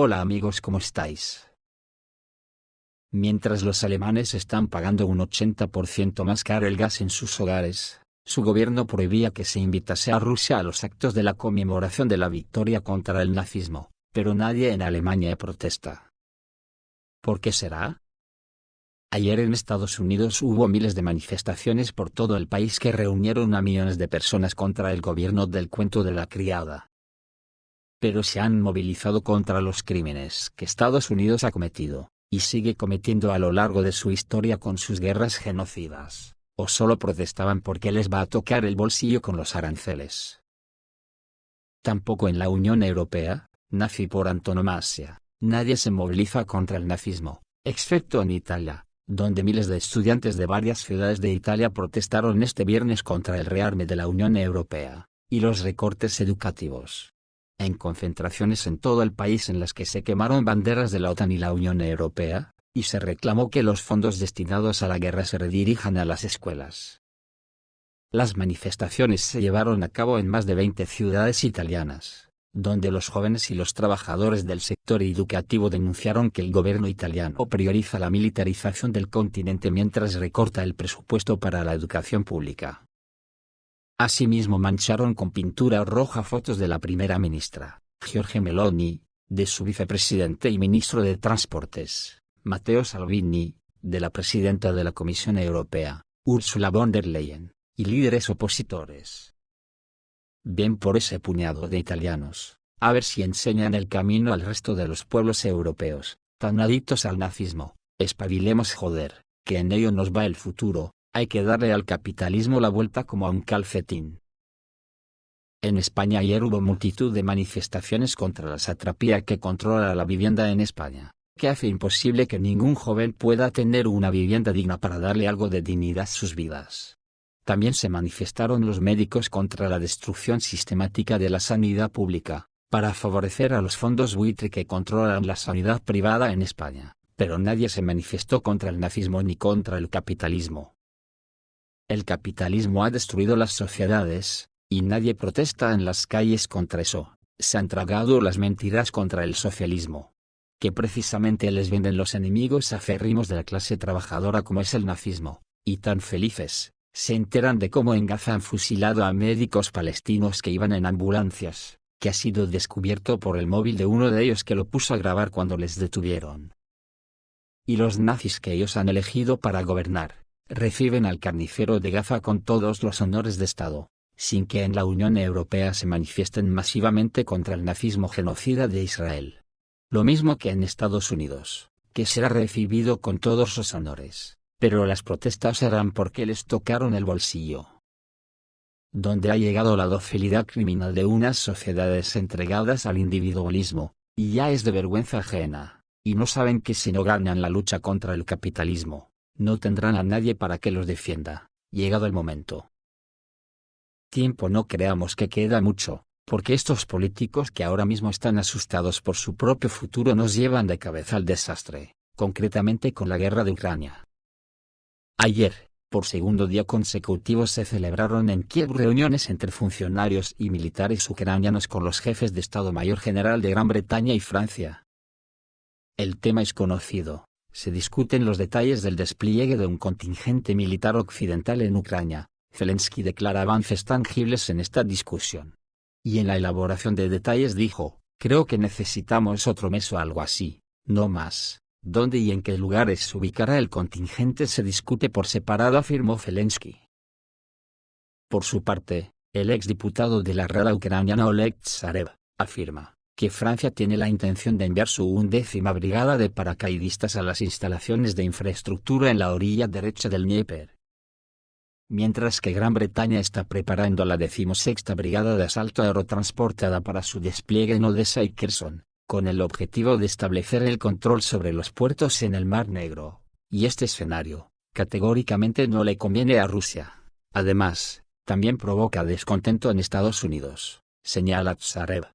Hola amigos, ¿cómo estáis? Mientras los alemanes están pagando un 80% más caro el gas en sus hogares, su gobierno prohibía que se invitase a Rusia a los actos de la conmemoración de la victoria contra el nazismo, pero nadie en Alemania protesta. ¿Por qué será? Ayer en Estados Unidos hubo miles de manifestaciones por todo el país que reunieron a millones de personas contra el gobierno del cuento de la criada. Pero se han movilizado contra los crímenes que Estados Unidos ha cometido, y sigue cometiendo a lo largo de su historia con sus guerras genocidas, o solo protestaban porque les va a tocar el bolsillo con los aranceles. Tampoco en la Unión Europea, nazi por antonomasia, nadie se moviliza contra el nazismo, excepto en Italia, donde miles de estudiantes de varias ciudades de Italia protestaron este viernes contra el rearme de la Unión Europea, y los recortes educativos. En concentraciones en todo el país en las que se quemaron banderas de la OTAN y la Unión Europea, y se reclamó que los fondos destinados a la guerra se redirijan a las escuelas. Las manifestaciones se llevaron a cabo en más de 20 ciudades italianas, donde los jóvenes y los trabajadores del sector educativo denunciaron que el gobierno italiano prioriza la militarización del continente mientras recorta el presupuesto para la educación pública. Asimismo mancharon con pintura roja fotos de la primera ministra, Giorgia Meloni, de su vicepresidente y ministro de Transportes, Matteo Salvini, de la presidenta de la Comisión Europea, Ursula von der Leyen, y líderes opositores. Bien por ese puñado de italianos, a ver si enseñan el camino al resto de los pueblos europeos, tan adictos al nazismo. Espabilemos joder, que en ello nos va el futuro. Hay que darle al capitalismo la vuelta como a un calcetín. En España ayer hubo multitud de manifestaciones contra la satrapía que controla la vivienda en España, que hace imposible que ningún joven pueda tener una vivienda digna para darle algo de dignidad a sus vidas. También se manifestaron los médicos contra la destrucción sistemática de la sanidad pública, para favorecer a los fondos buitre que controlan la sanidad privada en España, pero nadie se manifestó contra el nazismo ni contra el capitalismo. El capitalismo ha destruido las sociedades, y nadie protesta en las calles contra eso. Se han tragado las mentiras contra el socialismo, que precisamente les venden los enemigos acérrimos de la clase trabajadora como es el nazismo, y tan felices, se enteran de cómo en Gaza han fusilado a médicos palestinos que iban en ambulancias, que ha sido descubierto por el móvil de uno de ellos que lo puso a grabar cuando les detuvieron. Y los nazis que ellos han elegido para gobernar, reciben al carnicero de Gaza con todos los honores de Estado, sin que en la Unión Europea se manifiesten masivamente contra el nazismo genocida de Israel. Lo mismo que en Estados Unidos, que será recibido con todos los honores, pero las protestas serán porque les tocaron el bolsillo. Donde ha llegado la docilidad criminal de unas sociedades entregadas al individualismo, y ya es de vergüenza ajena, y no saben que si no ganan la lucha contra el capitalismo, no tendrán a nadie para que los defienda, llegado el momento. Tiempo no creamos que queda mucho, porque estos políticos que ahora mismo están asustados por su propio futuro nos llevan de cabeza al desastre, concretamente con la guerra de Ucrania. Ayer, por segundo día consecutivo se celebraron en Kiev reuniones entre funcionarios y militares ucranianos con los jefes de Estado Mayor General de Gran Bretaña y Francia. El tema es conocido. Se discuten los detalles del despliegue de un contingente militar occidental en Ucrania. Zelensky declara avances tangibles en esta discusión. Y en la elaboración de detalles dijo, creo que necesitamos otro mes o algo así, no más. ¿Dónde y en qué lugares se ubicará el contingente se discute por separado, afirmó Zelensky. Por su parte, el exdiputado de la Rada ucraniana Oleg Tsarev, afirma que Francia tiene la intención de enviar su 11ª brigada de paracaidistas a las instalaciones de infraestructura en la orilla derecha del Dnieper. Mientras que Gran Bretaña está preparando la 16ª brigada de asalto aerotransportada para su despliegue en Odessa y Kherson, con el objetivo de establecer el control sobre los puertos en el Mar Negro, y este escenario, categóricamente no le conviene a Rusia. Además, también provoca descontento en Estados Unidos, señala Tsarev.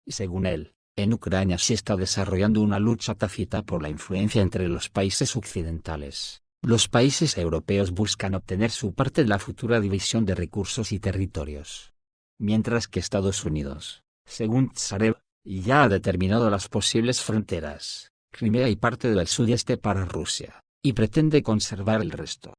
Según él, en Ucrania se está desarrollando una lucha tácita por la influencia entre los países occidentales. Los países europeos buscan obtener su parte de la futura división de recursos y territorios. Mientras que Estados Unidos, según Tsarev, y ya ha determinado las posibles fronteras, Crimea y parte del sudeste para Rusia, y pretende conservar el resto.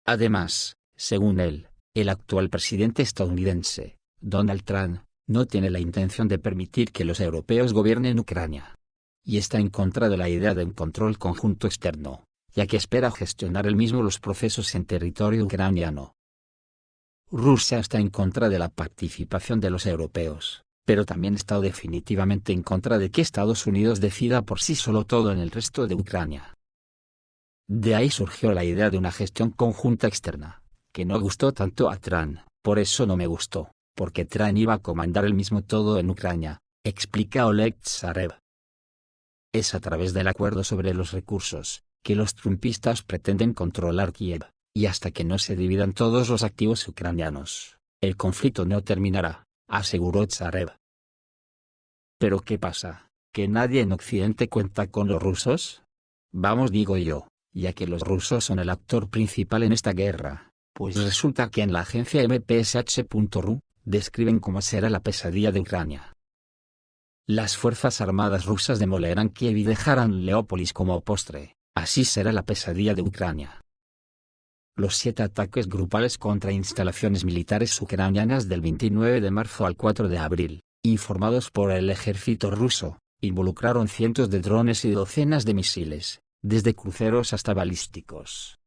Además, según él, el actual presidente estadounidense, Donald Trump, no tiene la intención de permitir que los europeos gobiernen Ucrania. Y está en contra de la idea de un control conjunto externo, ya que espera gestionar él mismo los procesos en territorio ucraniano. Rusia está en contra de la participación de los europeos, pero también está definitivamente en contra de que Estados Unidos decida por sí solo todo en el resto de Ucrania. De ahí surgió la idea de una gestión conjunta externa, que no gustó tanto a Trump. Por eso no me gustó, porque Trump iba a comandar él mismo todo en Ucrania, explica Oleg Tsarev. Es a través del acuerdo sobre los recursos, que los trumpistas pretenden controlar Kiev, y hasta que no se dividan todos los activos ucranianos, el conflicto no terminará, aseguró Tsarev. ¿Pero qué pasa? ¿Que nadie en Occidente cuenta con los rusos? Vamos, digo yo, ya que los rusos son el actor principal en esta guerra. Pues resulta que en la agencia mpsh.ru, describen cómo será la pesadilla de Ucrania. Las fuerzas armadas rusas demolerán Kiev y dejarán Leópolis como postre, así será la pesadilla de Ucrania. Los 7 ataques grupales contra instalaciones militares ucranianas del 29 de marzo al 4 de abril, informados por el ejército ruso, involucraron cientos de drones y docenas de misiles, desde cruceros hasta balísticos.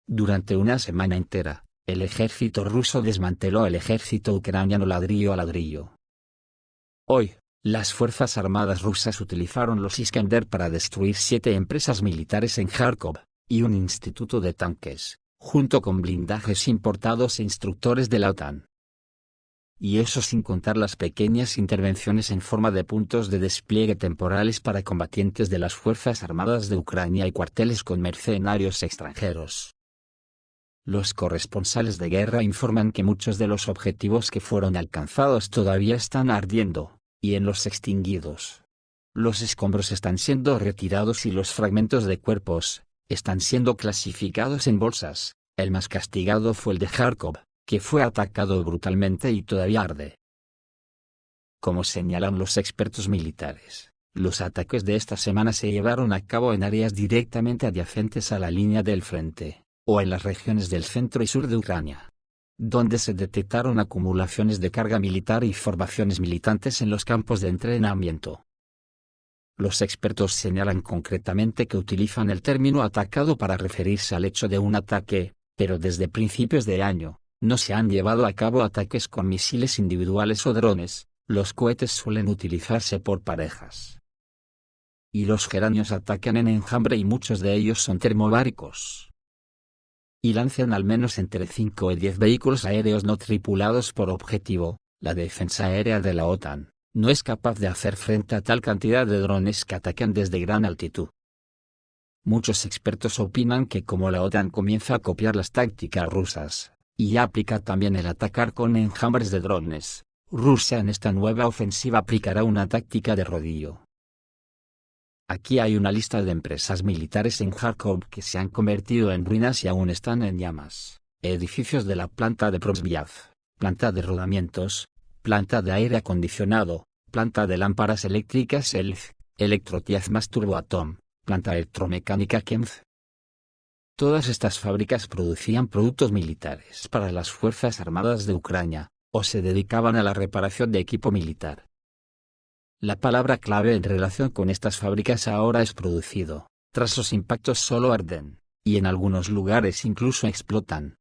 Durante una semana entera, el ejército ruso desmanteló el ejército ucraniano ladrillo a ladrillo. Hoy, las fuerzas armadas rusas utilizaron los Iskander para destruir 7 empresas militares en Kharkov, y un instituto de tanques, junto con blindajes importados e instructores de la OTAN. Y eso sin contar las pequeñas intervenciones en forma de puntos de despliegue temporales para combatientes de las Fuerzas Armadas de Ucrania y cuarteles con mercenarios extranjeros. Los corresponsales de guerra informan que muchos de los objetivos que fueron alcanzados todavía están ardiendo, y en los extinguidos. Los escombros están siendo retirados y los fragmentos de cuerpos están siendo clasificados en bolsas. El más castigado fue el de Kharkov, que fue atacado brutalmente y todavía arde. Como señalan los expertos militares, los ataques de esta semana se llevaron a cabo en áreas directamente adyacentes a la línea del frente, o en las regiones del centro y sur de Ucrania, donde se detectaron acumulaciones de carga militar y formaciones militantes en los campos de entrenamiento. Los expertos señalan concretamente que utilizan el término atacado para referirse al hecho de un ataque, pero desde principios de año, no se han llevado a cabo ataques con misiles individuales o drones, los cohetes suelen utilizarse por parejas. Y los geranios atacan en enjambre y muchos de ellos son termobáricos. Y lanzan al menos entre 5 y 10 vehículos aéreos no tripulados por objetivo. La defensa aérea de la OTAN no es capaz de hacer frente a tal cantidad de drones que atacan desde gran altitud. Muchos expertos opinan que como la OTAN comienza a copiar las tácticas rusas, y ya aplica también el atacar con enjambres de drones, Rusia en esta nueva ofensiva aplicará una táctica de rodillo. Aquí hay una lista de empresas militares en Kharkov que se han convertido en ruinas y aún están en llamas: edificios de la planta de Prozhbyov, planta de rodamientos, planta de aire acondicionado, planta de lámparas eléctricas ELF, Elektrotiazmas Turboatom, planta electromecánica Kempf. Todas estas fábricas producían productos militares para las Fuerzas Armadas de Ucrania, o se dedicaban a la reparación de equipo militar. La palabra clave en relación con estas fábricas ahora es producido. Tras los impactos solo arden, y en algunos lugares incluso explotan.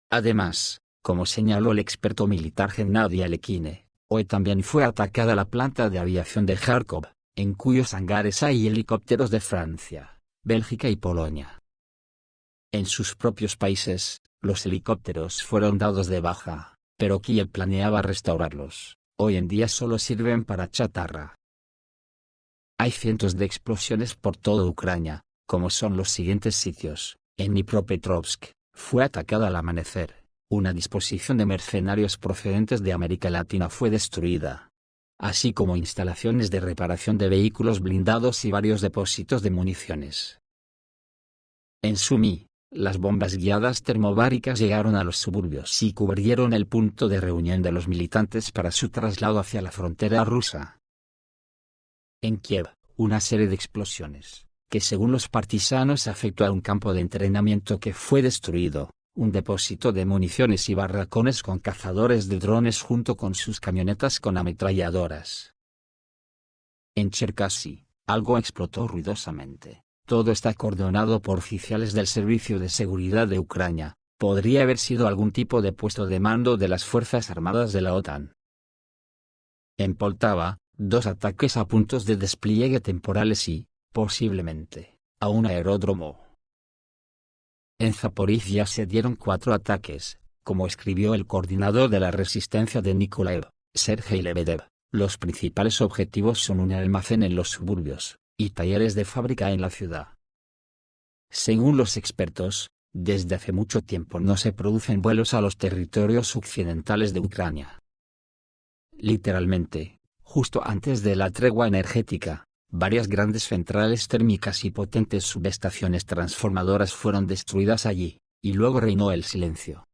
Además, como señaló el experto militar Gennady Alekine, hoy también fue atacada la planta de aviación de Kharkov, en cuyos hangares hay helicópteros de Francia, Bélgica y Polonia. En sus propios países, los helicópteros fueron dados de baja, pero Kiev planeaba restaurarlos. Hoy en día solo sirven para chatarra. Hay cientos de explosiones por toda Ucrania, como son los siguientes sitios. En Dnipropetrovsk, fue atacada al amanecer, una disposición de mercenarios procedentes de América Latina fue destruida, así como instalaciones de reparación de vehículos blindados y varios depósitos de municiones. En Sumy, Las bombas guiadas termobáricas llegaron a los suburbios y cubrieron el punto de reunión de los militantes para su traslado hacia la frontera rusa. En Kiev, una serie de explosiones, que según los partisanos afectó a un campo de entrenamiento que fue destruido, un depósito de municiones y barracones con cazadores de drones junto con sus camionetas con ametralladoras. En Cherkasy, algo explotó ruidosamente. Todo está acordonado por oficiales del Servicio de Seguridad de Ucrania. Podría haber sido algún tipo de puesto de mando de las Fuerzas Armadas de la OTAN. En Poltava, 2 ataques a puntos de despliegue temporales y, posiblemente, a un aeródromo. En Zaporizhia se dieron 4 ataques, como escribió el coordinador de la resistencia de Nikolaev, Sergei Lebedev. Los principales objetivos son un almacén en los suburbios, y talleres de fábrica en la ciudad. Según los expertos, desde hace mucho tiempo no se producen vuelos a los territorios occidentales de Ucrania. Literalmente, justo antes de la tregua energética, varias grandes centrales térmicas y potentes subestaciones transformadoras fueron destruidas allí, y luego reinó el silencio.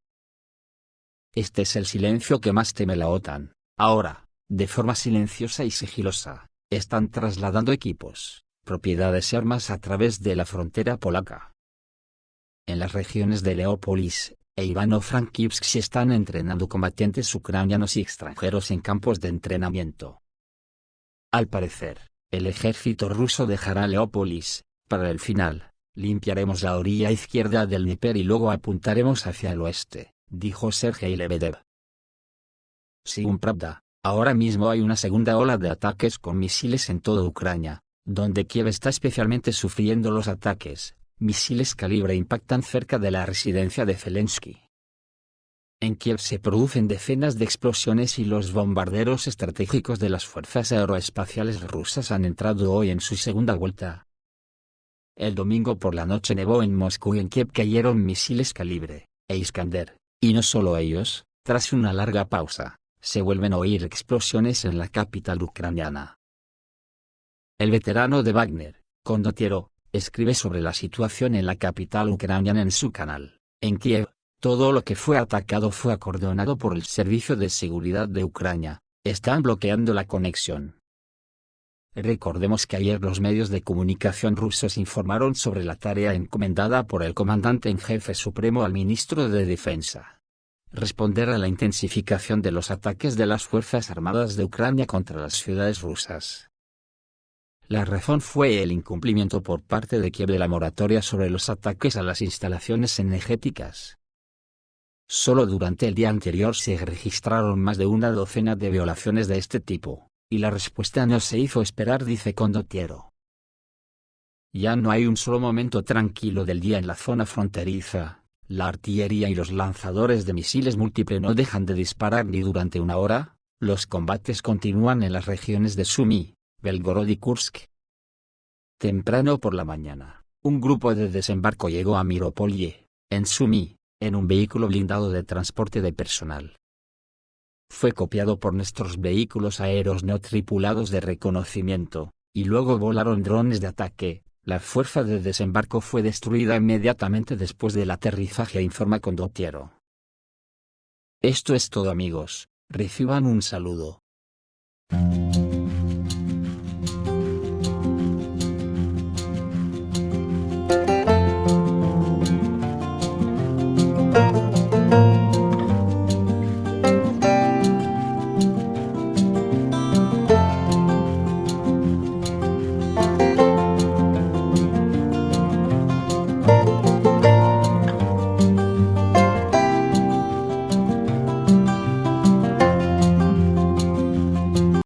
Este es el silencio que más teme la OTAN. Ahora, de forma silenciosa y sigilosa, están trasladando equipos, propiedades y armas a través de la frontera polaca. En las regiones de Leópolis e Ivano-Frankivsk se están entrenando combatientes ucranianos y extranjeros en campos de entrenamiento. Al parecer, el ejército ruso dejará Leópolis. Para el final, limpiaremos la orilla izquierda del Dnieper y luego apuntaremos hacia el oeste, dijo Sergei Lebedev. Según Pravda, ahora mismo hay una segunda ola de ataques con misiles en toda Ucrania, donde Kiev está especialmente sufriendo los ataques. Misiles calibre impactan cerca de la residencia de Zelensky. En Kiev se producen decenas de explosiones y los bombarderos estratégicos de las fuerzas aeroespaciales rusas han entrado hoy en su segunda vuelta. El domingo por la noche nevó en Moscú y en Kiev cayeron misiles calibre e Iskander, y no solo ellos. Tras una larga pausa, se vuelven a oír explosiones en la capital ucraniana. El veterano de Wagner, Condottiero, escribe sobre la situación en la capital ucraniana en su canal. En Kiev, todo lo que fue atacado fue acordonado por el Servicio de Seguridad de Ucrania. Están bloqueando la conexión. Recordemos que ayer los medios de comunicación rusos informaron sobre la tarea encomendada por el comandante en jefe supremo al ministro de Defensa. Responder a la intensificación de los ataques de las Fuerzas Armadas de Ucrania contra las ciudades rusas. La razón fue el incumplimiento por parte de Kiev de la moratoria sobre los ataques a las instalaciones energéticas. Solo durante el día anterior se registraron más de una docena de violaciones de este tipo, y la respuesta no se hizo esperar, dice Condottiero. Ya no hay un solo momento tranquilo del día en la zona fronteriza. La artillería y los lanzadores de misiles múltiples no dejan de disparar ni durante una hora. Los combates continúan en las regiones de Sumy, Belgorod y Kursk. Temprano por la mañana, un grupo de desembarco llegó a Miropolye, en Sumy, en un vehículo blindado de transporte de personal. Fue copiado por nuestros vehículos aéreos no tripulados de reconocimiento, y luego volaron drones de ataque. La fuerza de desembarco fue destruida inmediatamente después del aterrizaje, informa Condottiero. Esto es todo, amigos. Reciban un saludo.